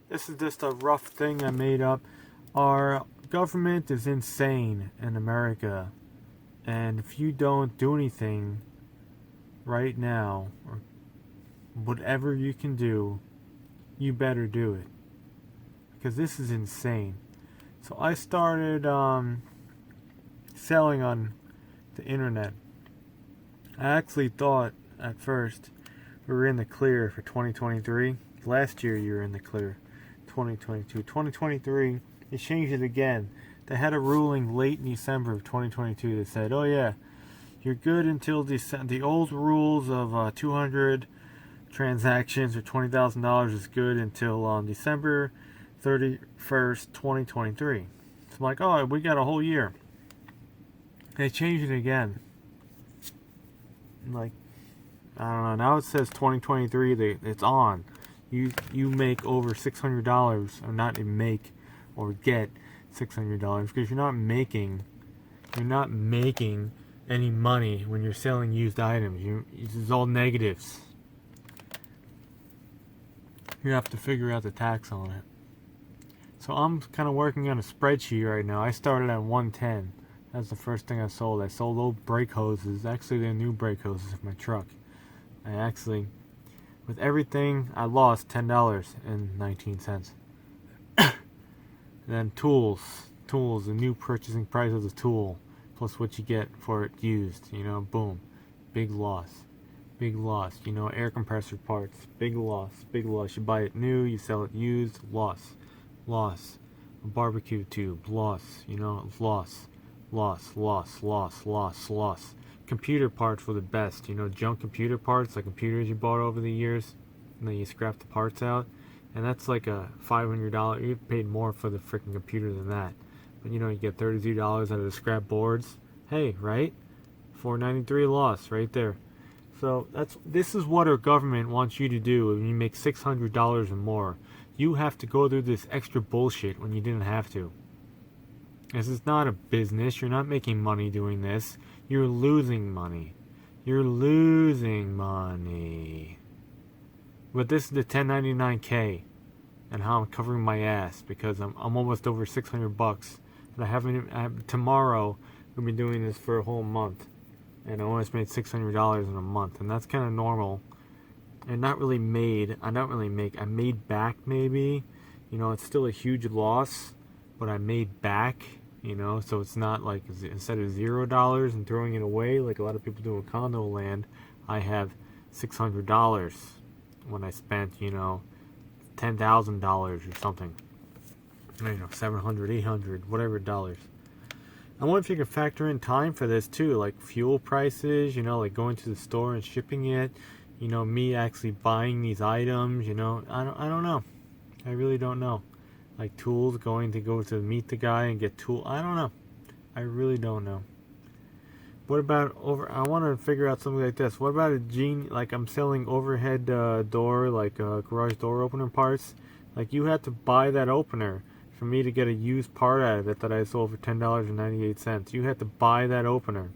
This is just a rough thing I made up. Our government is insane in America. And if you don't do anything right now, or whatever you can do, you better do it. Because this is insane. So I started selling on the internet. I actually thought at first we were in the clear for 2023. Last year you were in the clear. 2022. 2023, they changed it again. They had a ruling late in December of 2022 that said, oh yeah, you're good until the old rules of 200 transactions or $20,000 is good until December 31st, 2023. So I'm like, oh, we got a whole year. They changed it again. Like, I don't know. Now it says 2023. It's on. You make over $600, or not make, or get $600 because you're not making any money when you're selling used items. This is all negatives. You have to figure out the tax on it. So I'm kind of working on a spreadsheet right now. I started at 110. That's the first thing I sold. I sold old brake hoses. Actually, they're new brake hoses for my truck. I actually, with everything, I lost $10.19. Then tools, the new purchasing price of the tool, plus what you get for it used. Boom, big loss. Air compressor parts, big loss. You buy it new, you sell it used, loss. A barbecue tube, loss. Loss. Computer parts were the best. Junk computer parts, like computers you bought over the years, and then you scrap the parts out. And that's like a $500. You paid more for the freaking computer than that. But you get $32 out of the scrap boards. Hey, right? $493 loss right there. So this is what our government wants you to do when you make $600 or more. You have to go through this extra bullshit when you didn't have to. This is not a business. You're not making money doing this. You're losing money. But this is the 1099K, and how I'm covering my ass because I'm almost over $600, and tomorrow we'll be doing this for a whole month, and I almost made $600 in a month, and that's kind of normal. And I made back maybe, it's still a huge loss, but I made back, so it's not like instead of $0 and throwing it away like a lot of people do in condo land, I have $600 when I spent, $10,000 or something. $700, $800, whatever dollars. I wonder if you can factor in time for this too, like fuel prices, like going to the store and shipping it, me actually buying these items, I don't know. I really don't know. Like tools, going to meet the guy and get tool. I don't know. I really don't know. What about I want to figure out something like this. What about like I'm selling overhead door, like garage door opener parts. Like you had to buy that opener for me to get a used part out of it that I sold for $10.98. You had to buy that opener.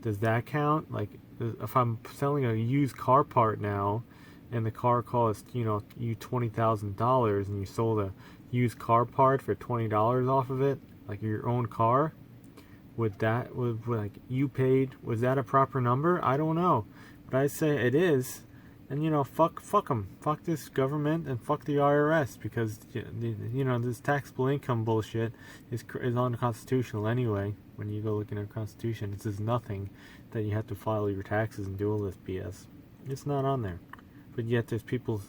Does that count? Like if I'm selling a used car part now, and the car cost you $20,000, and you sold a used car part for $20 off of it, like your own car, was that a proper number? I don't know, but I say it is. And fuck them, fuck this government, and fuck the IRS, because this taxable income bullshit is unconstitutional anyway. When you go looking at the Constitution, it says nothing that you have to file your taxes and do all this BS. It's not on there, but yet there's people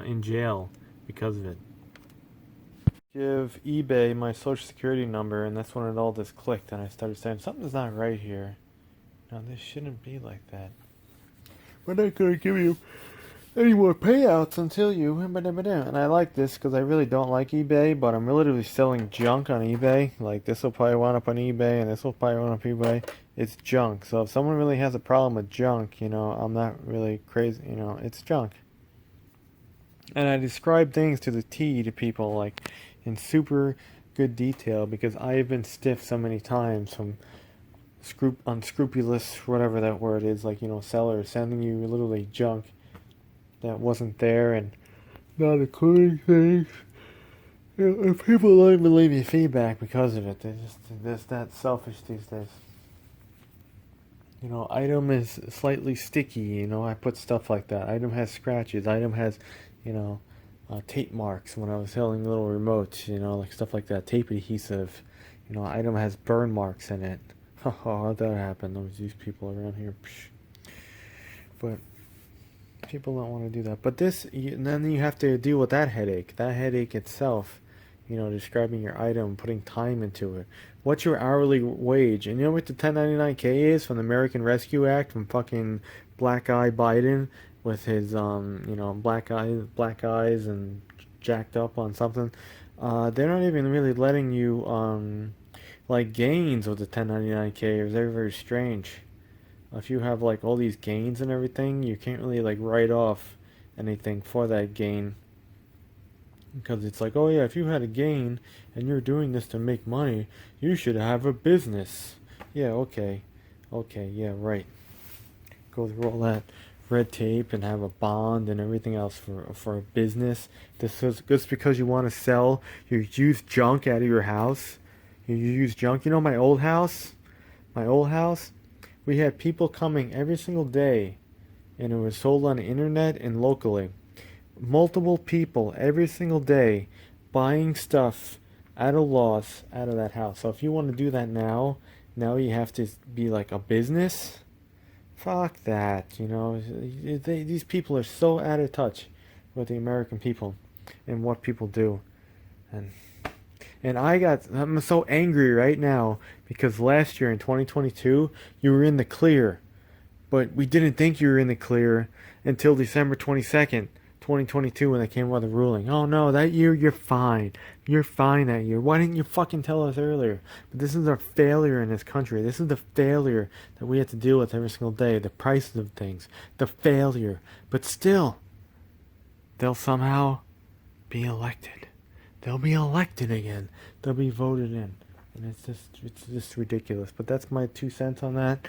in jail because of it. Give eBay my social security number, and that's when it all just clicked, and I started saying something's not right here. No, this shouldn't be like that. We're not going to give you any more payouts until you... And I like this because I really don't like eBay, but I'm literally selling junk on eBay. Like, this will probably wind up on eBay, and this will probably wind up on eBay. It's junk. So if someone really has a problem with junk, I'm not really crazy. It's junk. And I describe things to the T to people, like, in super good detail, because I have been stiffed so many times from unscrupulous, whatever that word is, like, sellers sending you literally junk that wasn't there, and not including things If people don't even leave you feedback because of it, they're just that selfish these days. Item is slightly sticky. I put stuff like that. Item has scratches. Item has, you know, tape marks when I was selling little remotes. Like stuff like that. Tape adhesive. Item has burn marks in it. Oh, how'd that happen? These people around here. But people don't want to do that. But then you have to deal with that headache. That headache itself. Describing your item, putting time into it. What's your hourly wage? And you know what the 1099K is from the American Rescue Act from fucking Black Eye Biden with his black eyes and jacked up on something. They're not even really letting you like gains with the 1099K. It's very, very strange. If you have like all these gains and everything, you can't really like write off anything for that gain. Because it's like, oh yeah, if you had a gain and you're doing this to make money, you should have a business. Yeah, okay. Okay, yeah, right. Go through all that red tape and have a bond and everything else for a business. This is just because you want to sell your used junk out of your house. You use junk. My old house? My old house? We had people coming every single day, and it was sold on the internet and locally. Multiple people every single day buying stuff at a loss out of that house. So if you want to do that now you have to be like a business. Fuck that, these people are so out of touch with the American people and what people do. And I'm so angry right now because last year in 2022 you were in the clear, but we didn't think you were in the clear until December 22nd. 2022 when they came out with the ruling. Oh no, that year you're fine. You're fine that year. Why didn't you fucking tell us earlier? But this is our failure in this country. This is the failure that we have to deal with every single day. The prices of things. The failure. But still, they'll somehow be elected. They'll be elected again. They'll be voted in. And it's just ridiculous. But that's my 2 cents on that.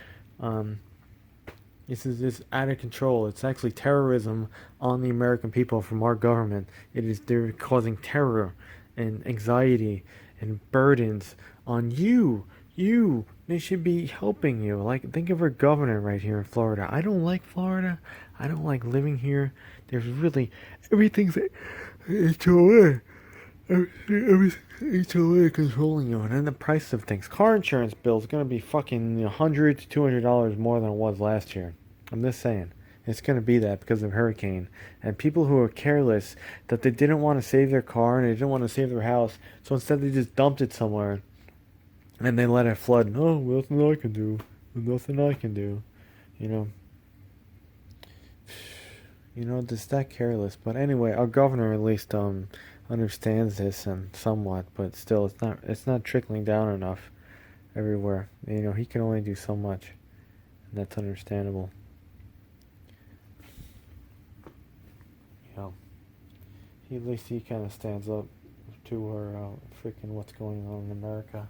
This is out of control. It's actually terrorism on the American people from our government. They're causing terror and anxiety and burdens on you. They should be helping you. Like, think of our governor right here in Florida. I don't like Florida. I don't like living here. There's really everything's HOA. Everything's HOA controlling you, and then the price of things. Car insurance bill is going to be fucking $100 to $200 more than it was last year. I'm just saying. It's going to be that because of hurricane. And people who are careless, that they didn't want to save their car and they didn't want to save their house, so instead they just dumped it somewhere and they let it flood. Oh, nothing I can do. Nothing I can do. Just that careless. But anyway, our governor at least understands this and somewhat, but still it's not trickling down enough everywhere. He can only do so much, and that's understandable. At least he kind of stands up to her freaking what's going on in America.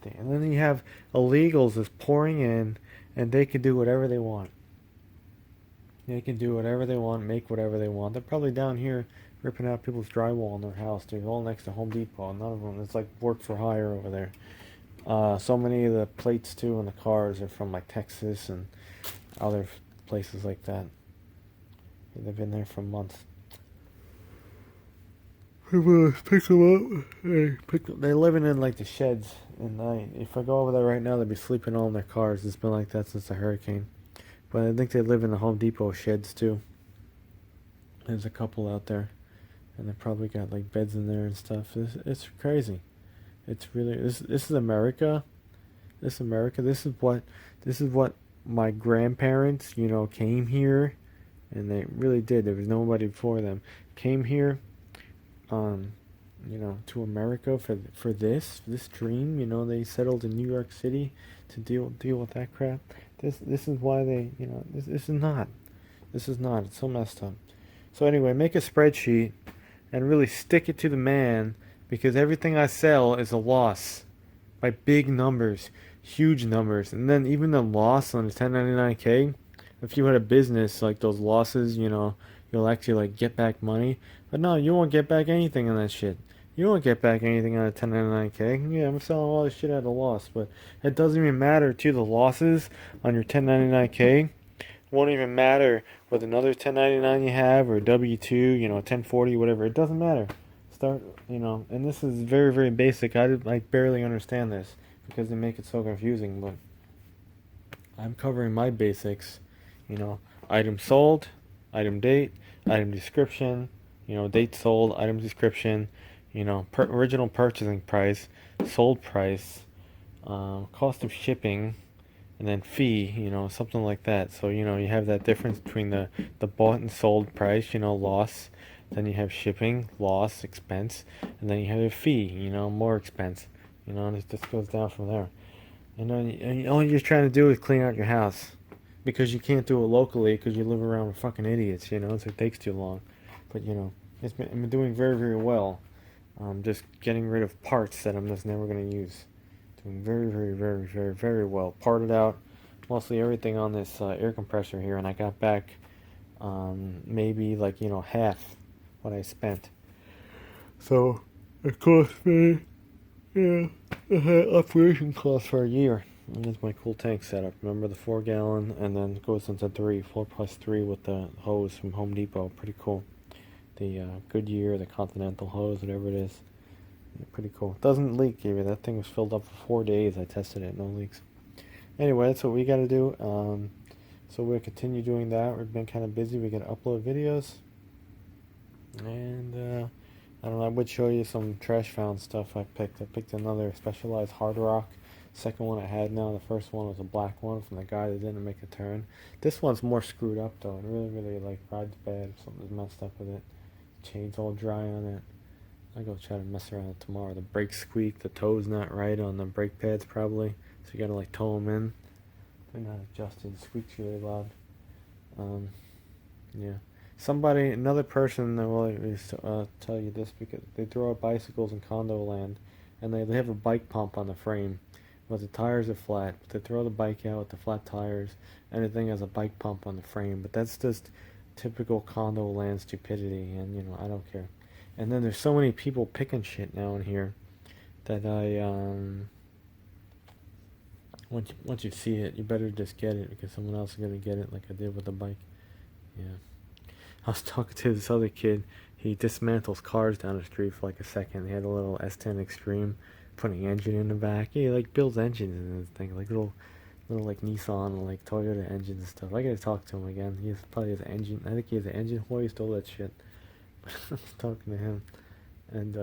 And then you have illegals just pouring in, and they can do whatever they want. They can do whatever they want, make whatever they want. They're probably down here ripping out people's drywall in their house. They're all next to Home Depot. None of them. It's like work for hire over there. So many of the plates too on the cars are from like Texas and other places like that. They've been there for months. People pick them up. They're living in like the sheds at night. If I go over there right now, they'd be sleeping all in their cars. It's been like that since the hurricane. But I think they live in the Home Depot sheds too. There's a couple out there, and they probably got like beds in there and stuff. It's crazy. It's really this is America. This is America. This is what my grandparents came here, and they really did. There was nobody before them came here. To America for this dream. They settled in New York City to deal with that crap. This is why they this is not. It's so messed up. So anyway, make a spreadsheet and really stick it to the man, because everything I sell is a loss by big numbers, huge numbers. And then even the loss on the 1099K, if you had a business, like those losses, you'll actually like get back money. But no, you won't get back anything on that shit. You don't get back anything on a 1099K. Yeah, I'm selling all this shit at a loss, but it doesn't even matter to the losses on your 1099K. It won't even matter with another 1099 you have or W2, 1040, whatever. It doesn't matter. Start, and this is very, very basic. I barely understand this because they make it so confusing, but I'm covering my basics, you know, item sold, item date, item description, date sold, item description, original purchasing price, sold price, cost of shipping, and then fee, something like that. So, you have that difference between the bought and sold price, loss. Then you have shipping, loss, expense, and then you have a fee, more expense. And it just goes down from there. And all you're trying to do is clean out your house. Because you can't do it locally because you live around with fucking idiots, so it takes too long. But, it's been doing very, very well. Just getting rid of parts that I'm just never going to use. Doing very, very, very, very, very well. Parted out mostly everything on this air compressor here, and I got back maybe half what I spent. So it cost me, it had operation costs for a year. And that's my cool tank setup. Remember the 4-gallon, and then it goes into 4+3 with the hose from Home Depot. Pretty cool. The Goodyear, the Continental hose, whatever it is. Yeah, pretty cool. Doesn't leak either. That thing was filled up for 4 days. I tested it, no leaks. Anyway, that's what we got to do. So we'll continue doing that. We've been kind of busy. We got to upload videos. And I don't know. I would show you some trash found stuff I picked. I picked another Specialized Hard Rock. Second one I had now. The first one was a black one from the guy that didn't make a turn. This one's more screwed up though. It really rides bad. Something's messed up with it. Chain's all dry on it. I go try to mess around with it tomorrow. The brakes squeak. The toe's not right on the brake pads probably. So you gotta tow them in. They're not adjusted. It squeaks really loud. Yeah. Another person that will tell you this because they throw out bicycles in condo land, and they have a bike pump on the frame. But the tires are flat. But they throw the bike out with the flat tires, and the thing has a bike pump on the frame. But that's just typical condo land stupidity, and I don't care. And then there's so many people picking shit now in here that once you see it, you better just get it because someone else is gonna get it, like I did with the bike. Yeah. I was talking to this other kid. He dismantles cars down the street for a second. He had a little S10 Extreme, putting engine in the back. He builds engines in this thing, little Nissan and Toyota engines and stuff. I gotta talk to him again. He probably has an engine. I think he has an engine hoist, all that shit. I was talking to him, and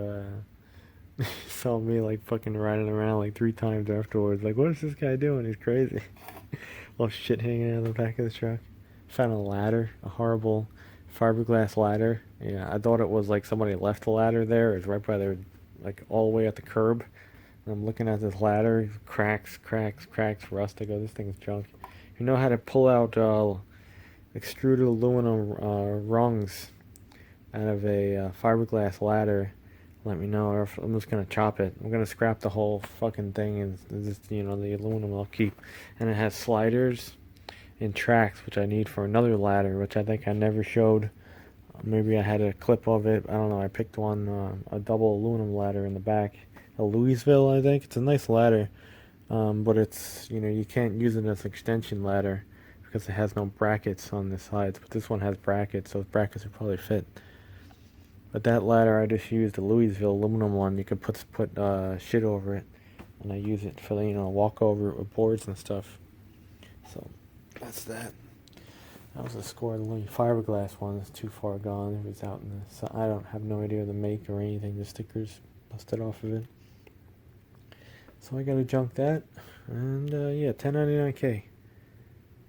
he saw me fucking riding around 3 times afterwards. What is this guy doing? He's crazy. All shit hanging out of the back of the truck. Found a ladder, a horrible fiberglass ladder. Yeah, I thought it was somebody left the ladder there. It's right by their, all the way at the curb. And I'm looking at this ladder, cracks, rust. I go, this thing's junk. You know how to pull out extruded aluminum rungs out of a fiberglass ladder? Let me know, or I'm just gonna chop it. I'm gonna scrap the whole fucking thing, and just the aluminum I'll keep. And it has sliders and tracks, which I need for another ladder, which I think I never showed. Maybe I had a clip of it. I don't know. I picked one, a double aluminum ladder in the back, a Louisville, I think. It's a nice ladder, but it's you can't use it as an extension ladder because it has no brackets on the sides. But this one has brackets, so brackets would probably fit. But that ladder I just used, the Louisville aluminum one. You could put shit over it, and I use it for walk over it with boards and stuff. So that's that. That was a score. The little fiberglass one is too far gone. It was out in the. So I don't have no idea the make or anything. The stickers busted off of it. So I gotta junk that, and yeah, 1099K.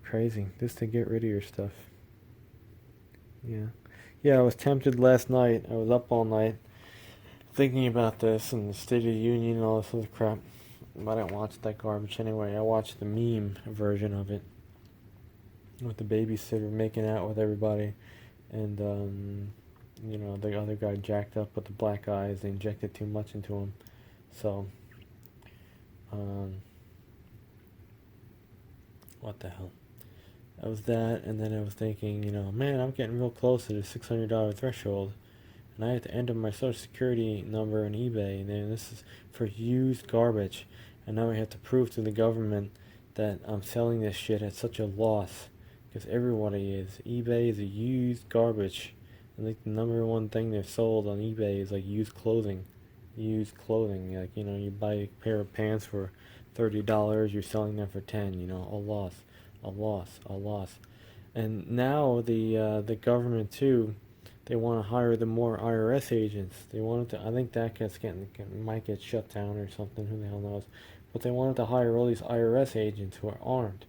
Crazy, just to get rid of your stuff. Yeah, I was tempted last night. I was up all night thinking about this and the State of the Union and all this other crap. I didn't watch that garbage anyway. I watched the meme version of it with the babysitter making out with everybody, and the other guy jacked up with the black eyes. They injected too much into him, so what the hell? That was that, and then I was thinking, man, I'm getting real close to the $600 threshold, and I have to enter my social security number on eBay, and then this is for used garbage, and now I have to prove to the government that I'm selling this shit at such a loss, because everybody is. eBay is a used garbage. I think the number one thing they've sold on eBay is like used clothing. Used clothing, like, you buy a pair of pants for $30, you're selling them for 10. A loss, a loss, a loss. And now the government too, they want to hire the more IRS agents. They wanted to. I think that might get shut down or something. Who the hell knows? But they wanted to hire all these IRS agents who are armed.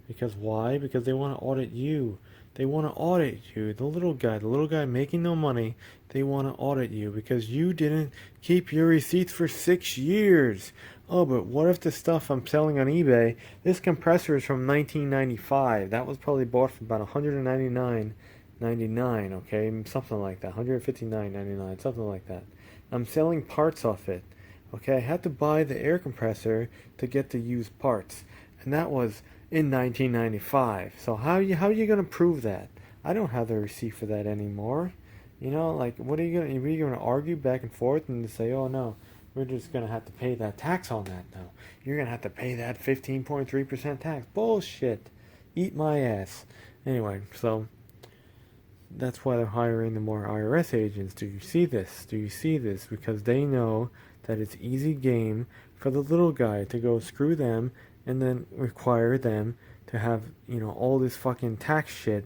Because why? Because they want to audit you. They want to audit you, the little guy making no money. They want to audit you because you didn't keep your receipts for 6 years. Oh, but what if the stuff I'm selling on eBay, this compressor is from 1995. That was probably bought for about $199.99, okay? Something like that. $159.99, something like that. I'm selling parts off it. Okay, I had to buy the air compressor to get the used parts. And that was in 1995. So how are you going to prove that? I don't have the receipt for that anymore. What are you going to argue back and forth and say, "Oh no, we're just going to have to pay that tax on that now. You're going to have to pay that 15.3% tax." Bullshit. Eat my ass. Anyway, so that's why they're hiring the more IRS agents. Do you see this? Do you see this? Because they know that it's easy game for the little guy to go screw them and then require them to have, all this fucking tax shit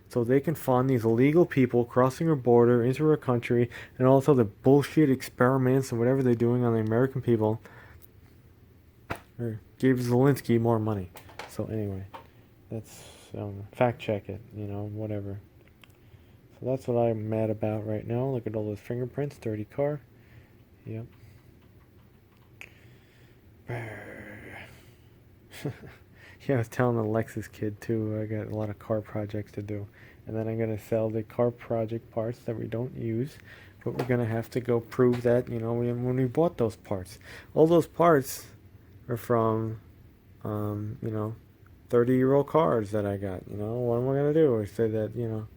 so they can fund these illegal people crossing our border into our country and also the bullshit experiments and whatever they're doing on the American people. Or gave Zelensky more money. So anyway, that's, fact check it, whatever. So that's what I'm mad about right now. Look at all those fingerprints, dirty car. Yep. Yeah, I was telling the Lexus kid too, I got a lot of car projects to do. And then I'm going to sell the car project parts that we don't use. But we're going to have to go prove that, when we bought those parts. All those parts are from, 30-year-old cars that I got. What am I going to do? I say that,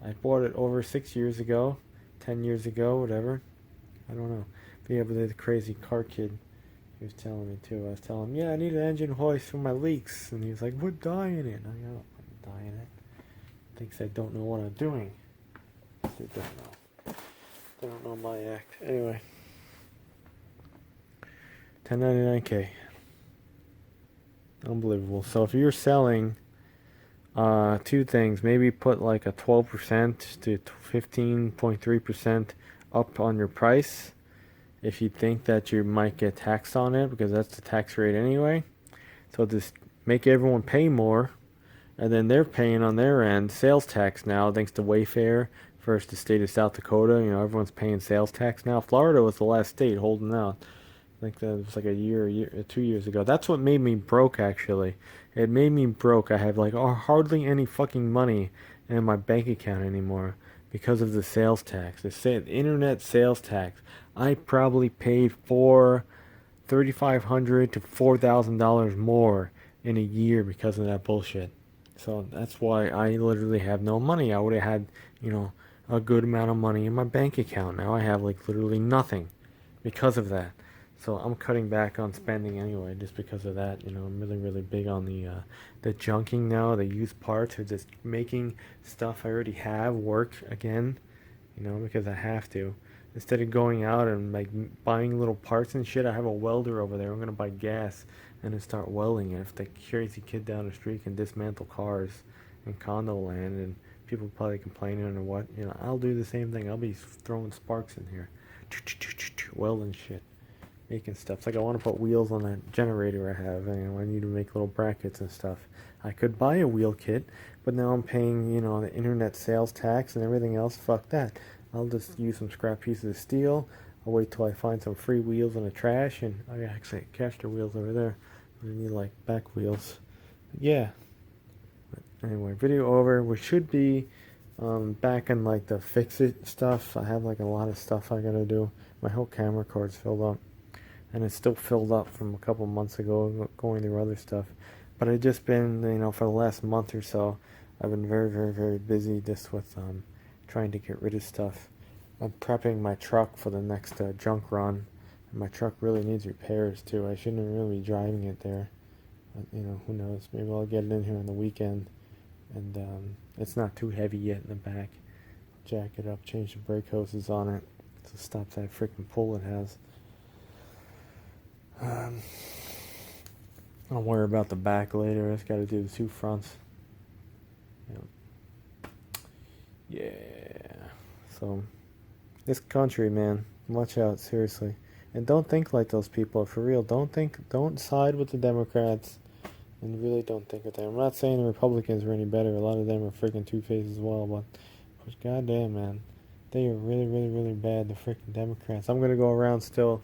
I bought it over 6 years ago, 10 years ago, whatever. I don't know. But yeah, but the crazy car kid, he was telling me too. I was telling him, yeah, I need an engine hoist for my leaks. And he was like, what dye in it? I go, I'm dye in it. Thinks I don't know what I'm doing. They don't know. They don't know my act. Anyway. 1099K. Unbelievable. So if you're selling two things, maybe put like a 12% to 15.3% up on your price if you think that you might get taxed on it, because that's the tax rate anyway. So just make everyone pay more, and then they're paying on their end sales tax now, thanks to Wayfair versus the state of South Dakota. Everyone's paying sales tax now. Florida was the last state holding out. I think that was like a year, 2 years ago. That's what made me broke, actually. It made me broke. I have like hardly any fucking money in my bank account anymore because of the sales tax. The internet sales tax. I probably paid $3,500 to $4,000 more in a year because of that bullshit. So that's why I literally have no money. I would have had, a good amount of money in my bank account. Now I have like literally nothing because of that. So I'm cutting back on spending anyway, just because of that. I'm really, really big on the junking now, the used parts, or just making stuff I already have work again, because I have to. Instead of going out and like buying little parts and shit, I have a welder over there. I'm gonna buy gas and then start welding it. If the crazy kid down the street can dismantle cars in condo land, and people probably complaining or what, I'll do the same thing. I'll be throwing sparks in here, welding shit, making stuff. It's like I want to put wheels on that generator I have. I need to make little brackets and stuff. I could buy a wheel kit, but now I'm paying, the internet sales tax and everything else. Fuck that. I'll just use some scrap pieces of steel. I'll wait till I find some free wheels in the trash, and I actually caster wheels over there. I need like back wheels. Yeah. But anyway, video over. We should be back in like the fix-it stuff. I have like a lot of stuff I gotta do. My whole camera card's filled up, and it's still filled up from a couple months ago going through other stuff. But I've just been, for the last month or so, I've been very, very, very busy just with trying to get rid of stuff. I'm prepping my truck for the next junk run. And my truck really needs repairs too. I shouldn't really be driving it there. But, you know, who knows? Maybe I'll get it in here on the weekend. And it's not too heavy yet in the back. Jack it up, change the brake hoses on it to stop that freaking pull it has. I'll worry about the back later. I just got to do the two fronts. Yeah. So, this country, man, watch out, seriously. And don't think like those people, for real. Don't side with the Democrats. And really don't think of them. I'm not saying the Republicans are any better. A lot of them are freaking two-faced as well. But goddamn, man. They are really, really, really bad, the freaking Democrats. I'm going to go around still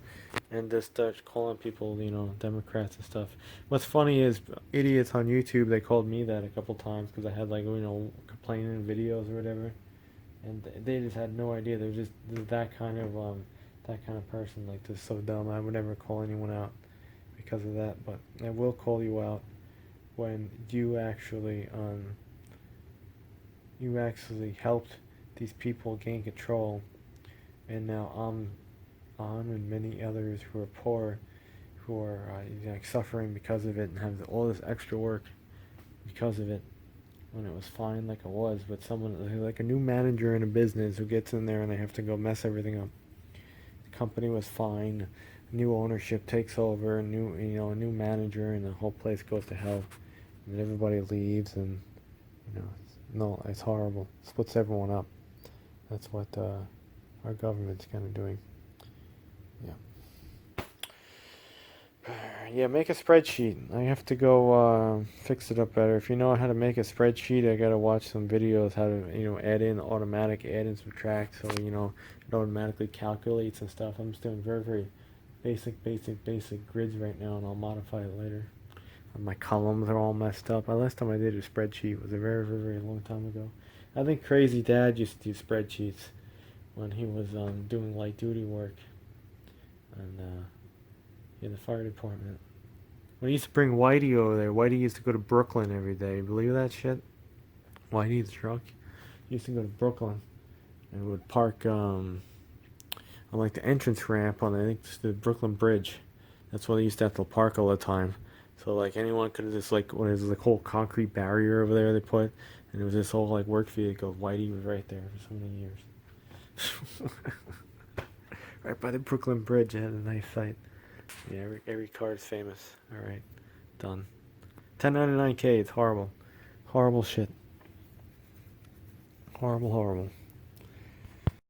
and just start calling people, you know, Democrats and stuff. What's funny is idiots on YouTube, they called me that a couple times because I had, like, you know, complaining videos or whatever. And they just had no idea. They're just that kind of person, like, just so dumb. I would never call anyone out because of that. But I will call you out when you actually helped these people gain control, and now I'm and many others who are poor, who are like suffering because of it and have all this extra work because of it, when it was fine like it was. But someone like a new manager in a business who gets in there and they have to go mess everything up. The company was fine, new ownership takes over, a new manager, and the whole place goes to hell, and everybody leaves, and it's horrible. It splits everyone up. That's what our government's kind of doing. Yeah, make a spreadsheet. I have to go fix it up better. If you know how to make a spreadsheet, I gotta watch some videos how to add in automatic add and subtract, so it automatically calculates and stuff. I'm just doing very, very basic grids right now, and I'll modify it later. My columns are all messed up. The last time I did a spreadsheet was a very, very, very long time ago. I think Crazy Dad used to do spreadsheets when he was doing light duty work and in the fire department. When he used to bring Whitey over there, Whitey used to go to Brooklyn every day. Believe that shit? Whitey the truck. He used to go to Brooklyn and would park on like the entrance ramp on the Brooklyn Bridge. That's where they used to have to park all the time. So like anyone could have just when it was like whole concrete barrier over there they put, and it was this whole like work vehicle. Whitey was right there for so many years. Right by the Brooklyn Bridge, it had a nice sight. Yeah, every car is famous. All right, done. 1099K. It's horrible, horrible shit. Horrible, horrible.